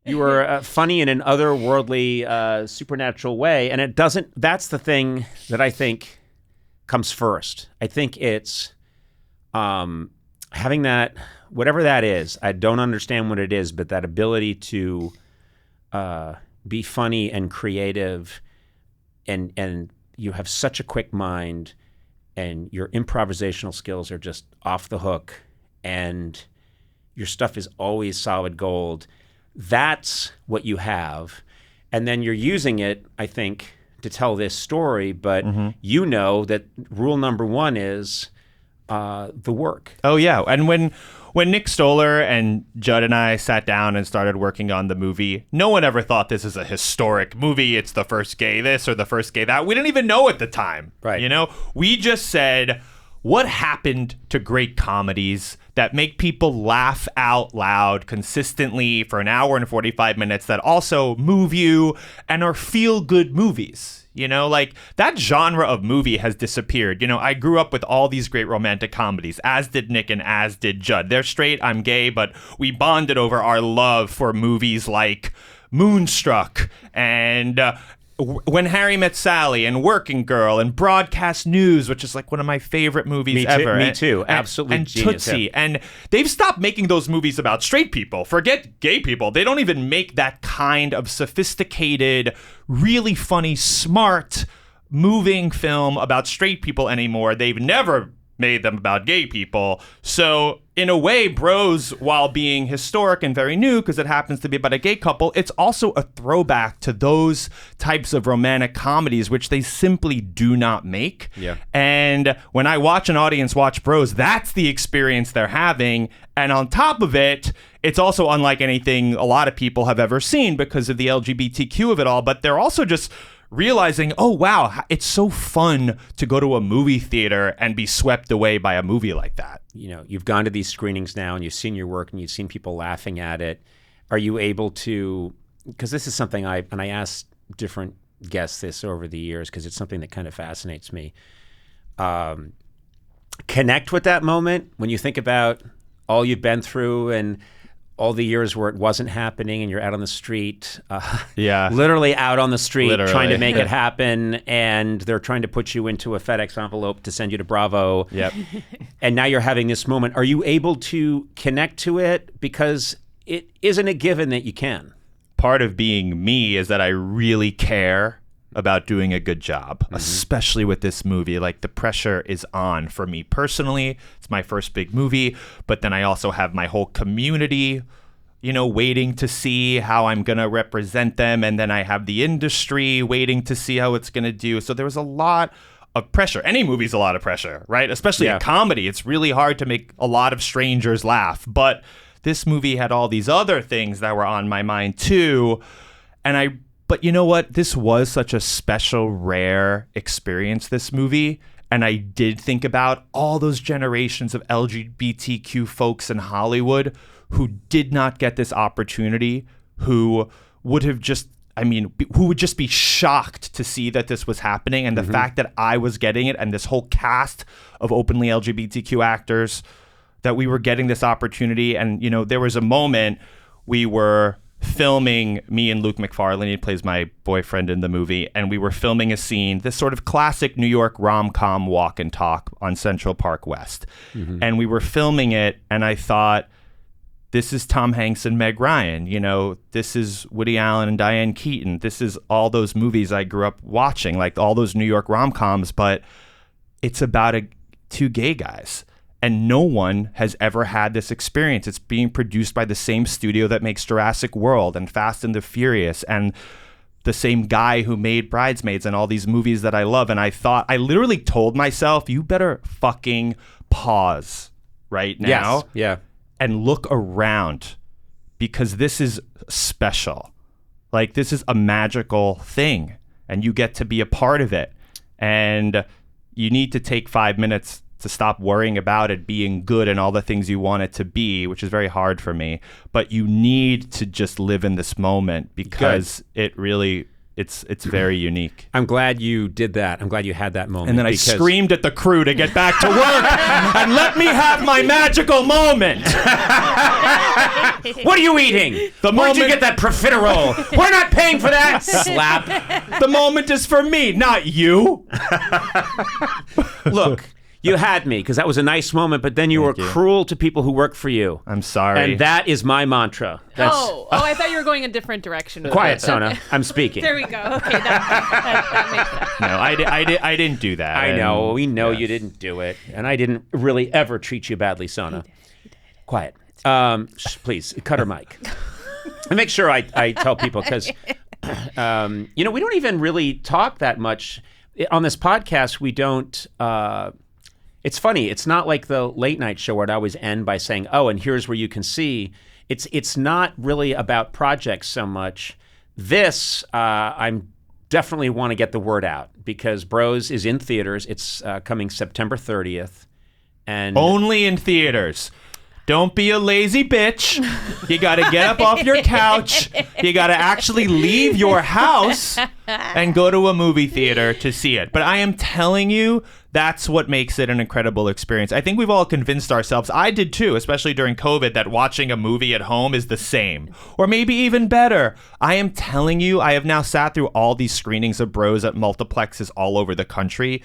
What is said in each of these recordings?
You were funny in an otherworldly, supernatural way, and it doesn't. That's the thing that I think comes first. I think it's having that, whatever that is. I don't understand what it is, but that ability to be funny and creative, and you have such a quick mind, and your improvisational skills are just off the hook, and your stuff is always solid gold. That's what you have. And then you're using it, I think, to tell this story, but you know that rule number one is the work. Oh, yeah. And when Nick Stoller and Judd and I sat down and started working on the movie, no one ever thought this is a historic movie. It's the first gay this or the first gay that. We didn't even know at the time. Right. You know, we just said, what happened to great comedies that make people laugh out loud consistently for an hour and 45 minutes that also move you and are feel-good movies? You know, like that genre of movie has disappeared. You know, I grew up with all these great romantic comedies, as did Nick and as did Judd. They're straight, I'm gay, but we bonded over our love for movies like Moonstruck and When Harry Met Sally and Working Girl and Broadcast News, which is like one of my favorite movies ever. Me too. Absolutely. And genius, Tootsie. yeah. And they've stopped making those movies about straight people. Forget gay people. They don't even make that kind of sophisticated, really funny, smart, moving film about straight people anymore. They've never made them about gay people. So in a way, Bros, while being historic and very new because it happens to be about a gay couple, it's also a throwback to those types of romantic comedies which they simply do not make. Yeah. And when I watch an audience watch Bros, that's the experience they're having. And on top of it, it's also unlike anything a lot of people have ever seen because of the LGBTQ of it all, but they're also just realizing, oh, wow, it's so fun to go to a movie theater and be swept away by a movie like that. You know, you've gone to these screenings now and you've seen your work and you've seen people laughing at it. Are you able to, because this is something I asked different guests this over the years because it's something that kind of fascinates me. Connect with that moment when you think about all you've been through and all the years where it wasn't happening and you're out on the street, literally out on the street trying to make it happen, and they're trying to put you into a FedEx envelope to send you to Bravo. Yep. And now you're having this moment. Are you able to connect to it? Because it isn't a given that you can. Part of being me is that I really care about doing a good job, especially with this movie. Like, the pressure is on for me personally. It's my first big movie, but then I also have my whole community, you know, waiting to see how I'm going to represent them. And then I have the industry waiting to see how it's going to do. So there was a lot of pressure. Any movie's a lot of pressure, right? Especially a comedy. It's really hard to make a lot of strangers laugh. But this movie had all these other things that were on my mind too. But you know what? This was such a special, rare experience, this movie. And I did think about all those generations of LGBTQ folks in Hollywood who did not get this opportunity, who would have just, who would just be shocked to see that this was happening. And the fact that I was getting it and this whole cast of openly LGBTQ actors, that we were getting this opportunity. And, you know, there was a moment we were filming, me and Luke McFarlane, he plays my boyfriend in the movie, and we were filming a scene, this sort of classic New York rom-com walk and talk on Central Park West. And we were filming it, and I thought, this is Tom Hanks and Meg Ryan, you know, this is Woody Allen and Diane Keaton, this is all those movies I grew up watching, like all those New York rom-coms, but it's about two gay guys. And no one has ever had this experience. It's being produced by the same studio that makes Jurassic World and Fast and the Furious and the same guy who made Bridesmaids and all these movies that I love. And I literally told myself, you better fucking pause right now and look around, because this is special. Like, this is a magical thing and you get to be a part of it. And you need to take 5 minutes to stop worrying about it being good and all the things you want it to be, which is very hard for me. But you need to just live in this moment, because it really It's very unique. I'm glad you did that. I'm glad you had that moment. And then I screamed at the crew to get back to work and let me have my magical moment. What are you eating? Where'd you get that profiterole? We're not paying for that. Slap. The moment is for me, not you. Look, you had me because that was a nice moment, but then you were cruel to people who work for you. I'm sorry. And that is my mantra. I thought you were going a different direction. Quiet, Sona. I'm speaking. There we go. Okay, that makes sense. No, I didn't do that. I know. We know you didn't do it. And I didn't really ever treat you badly, Sona. He did. Quiet. Please, cut her mic. And make sure I tell people because, we don't even really talk that much. On this podcast, we don't... It's funny. It's not like the late night show where I'd always end by saying, "Oh, and here's where you can see." It's not really about projects so much. This I'm definitely want to get the word out because Bros is in theaters. It's coming September 30th, and only in theaters. Don't be a lazy bitch. You got to get up off your couch. You got to actually leave your house and go to a movie theater to see it. But I am telling you, that's what makes it an incredible experience. I think we've all convinced ourselves, I did too, especially during COVID, that watching a movie at home is the same, or maybe even better. I am telling you, I have now sat through all these screenings of Bros at multiplexes all over the country.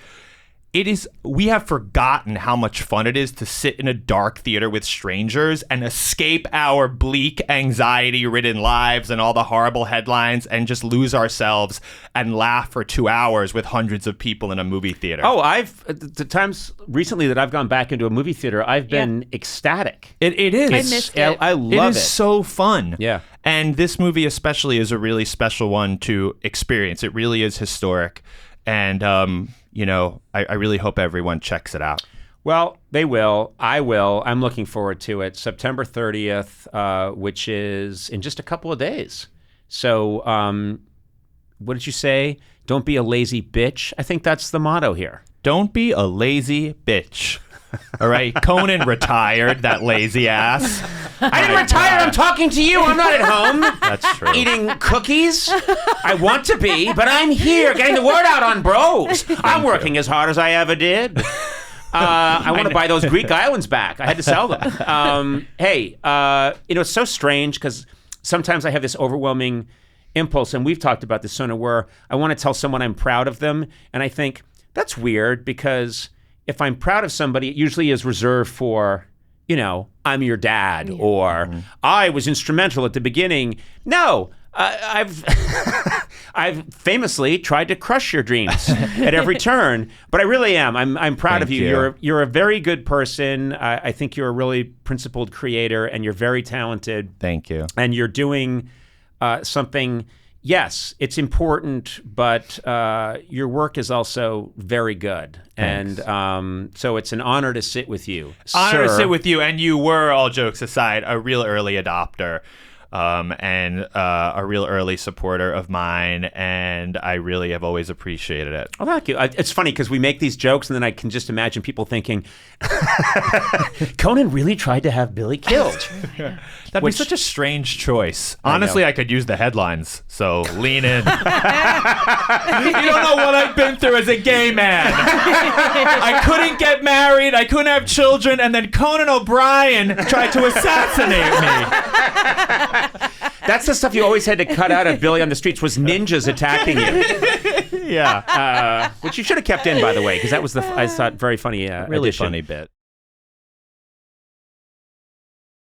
We have forgotten how much fun it is to sit in a dark theater with strangers and escape our bleak, anxiety-ridden lives and all the horrible headlines and just lose ourselves and laugh for 2 hours with hundreds of people in a movie theater. Oh, the times recently that I've gone back into a movie theater, I've been ecstatic. It is. I missed it. I love it. It is so fun. Yeah. And this movie especially is a really special one to experience. It really is historic. And, I really hope everyone checks it out. Well, they will. I will. I'm looking forward to it. September 30th, which is in just a couple of days. So what did you say? Don't be a lazy bitch. I think that's the motto here. Don't be a lazy bitch. All right. Conan retired, that lazy ass. I didn't retire. I'm talking to you. I'm not at home. That's true. Eating cookies. I want to be, but I'm here getting the word out on Bros. I'm working as hard as I ever did. I want to buy those Greek islands back. I had to sell them. It's so strange because sometimes I have this overwhelming impulse, and we've talked about this, Sona, where I want to tell someone I'm proud of them, and I think that's weird because if I'm proud of somebody, it usually is reserved for, I'm your dad, or I was instrumental at the beginning. No, I've famously tried to crush your dreams at every turn, but I really am. I'm proud of you. You're a very good person. I think you're a really principled creator, and you're very talented. Thank you. And you're doing something. Yes, it's important, but your work is also very good. Thanks. And so it's an honor to sit with you. Honor to sit with you. And you were, all jokes aside, a real early adopter and a real early supporter of mine. And I really have always appreciated it. Oh, thank you. It's funny because we make these jokes and then I can just imagine people thinking, Conan really tried to have Billy killed. That'd be such a strange choice. Honestly, I could use the headlines, so lean in. You don't know what I've been through as a gay man. I couldn't get married, I couldn't have children, and then Conan O'Brien tried to assassinate me. That's the stuff you always had to cut out of Billy on the Streets was ninjas attacking you. Yeah. Which you should have kept in, by the way, because that was I thought, very funny really addition. funny bit.